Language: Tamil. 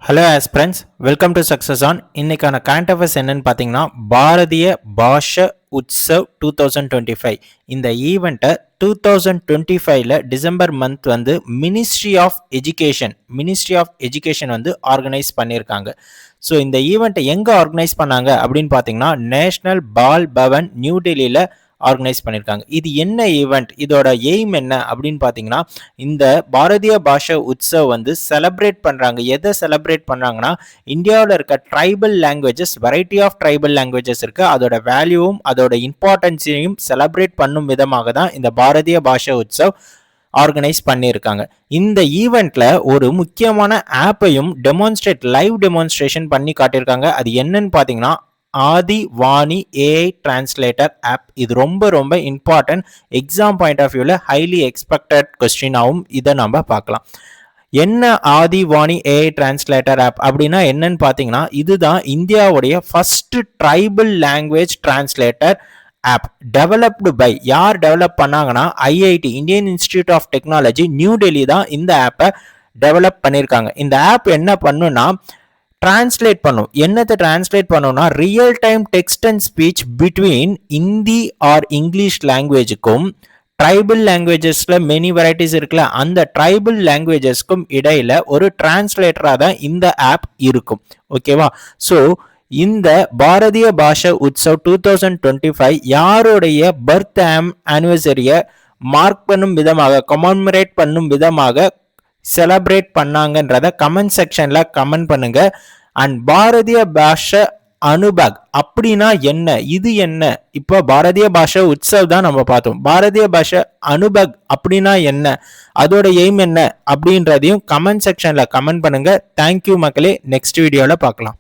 Hello aspirants, welcome to success on. இன்னைக்கான கரண்ட் அஃபேர்ஸ் என்னன்னு பார்த்தீங்கன்னா, பாரதிய பாஷா உத்சவ் 2025 இந்த ஈவெண்ட்டை 2025ல டிசம்பர் மந்த் வந்து மினிஸ்ட்ரி ஆஃப் எஜுகேஷன் வந்து ஆர்கனைஸ் பண்ணியிருக்காங்க. ஸோ இந்த ஈவெண்ட்டை எங்கே ஆர்கனைஸ் பண்ணாங்க அப்படின்னு பார்த்தீங்கன்னா, நேஷனல் பால் பவன் நியூ டெல்லியில் ஆர்கனைஸ் பண்ணியிருக்காங்க. இது என்ன ஈவெண்ட், இதோட எய்ம் என்ன அப்படின்னு பார்த்தீங்கன்னா, இந்த பாரதிய பாஷா உத்சவ் வந்து செலிப்ரேட் பண்ணுறாங்க. எதை செலிப்ரேட் பண்ணுறாங்கன்னா, இந்தியாவில் இருக்க tribal languages, variety of tribal languages இருக்குது, அதோட வேல்யூவும் அதோட இம்பார்ட்டன்ஸையும் செலிப்ரேட் பண்ணும் விதமாக தான் இந்த பாரதிய பாஷா உத்சவ் ஆர்கனைஸ் பண்ணியிருக்காங்க. இந்த ஈவெண்ட்ல ஒரு முக்கியமான ஆப்பையும் லைவ் டெமான்ஸ்ட்ரேஷன் பண்ணி காட்டியிருக்காங்க. அது என்னன்னு பார்த்தீங்கன்னா, Adi Vaani AI translator app. இது ரொம்ப இம்பார்ட்டன்ட், எக்ஸாம் பாயிண்ட் ஆஃப் வியூவில் ஹைலி எக்ஸ்பெக்டட் கொஸ்டினாகவும் இதை நம்ம பார்க்கலாம். என்ன Adi Vaani AI translator app அப்படின்னா என்னன்னு பார்த்தீங்கன்னா, இதுதான் இந்தியாவுடைய first tribal language translator app. Developed by யார் டெவலப் பண்ணாங்கன்னா, IIT Indian institute of technology new Delhi தான் இந்த ஆப்பை டெவலப் பண்ணியிருக்காங்க. இந்த ஆப் என்ன பண்ணுன்னா, டிரான்ஸ்லேட் பண்ணும். என்னத்தை டிரான்ஸ்லேட் பண்ணும்னா, real time text and speech between Hindi or English லாங்குவேஜுக்கும் ட்ரைபல் லாங்குவேஜஸ்ல மெனி வெரைட்டிஸ் இருக்குல்ல, அந்த ட்ரைபல் லாங்குவேஜஸ்க்கும் இடையில ஒரு டிரான்ஸ்லேட்டரா தான் இந்த ஆப் இருக்கும். ஓகேவா? ஸோ இந்த பாரதிய பாஷா உத்சவ் 2025 யாருடைய பர்த் ஆனிவர்சரியை மார்க் பண்ணும் விதமாக, கமெமரேட் பண்ணும் விதமாக செலிப்ரேட் பண்ணாங்கன்றத கமெண்ட் செக்ஷன்ல கமெண்ட் பண்ணுங்க. அண்ட் பாரதிய பாஷா அனுபக் அப்படின்னா என்ன, இது என்ன? இப்போ பாரதிய பாஷா உத்சவ் தான் நம்ம பார்த்தோம். பாரதிய பாஷா அனுபக் அப்படின்னா என்ன, அதோட எய்ம் என்ன அப்படின்றதையும் கமெண்ட் செக்ஷன்ல கமெண்ட் பண்ணுங்க. தேங்க்யூ மக்களே, நெக்ஸ்ட் வீடியோல பார்க்கலாம்.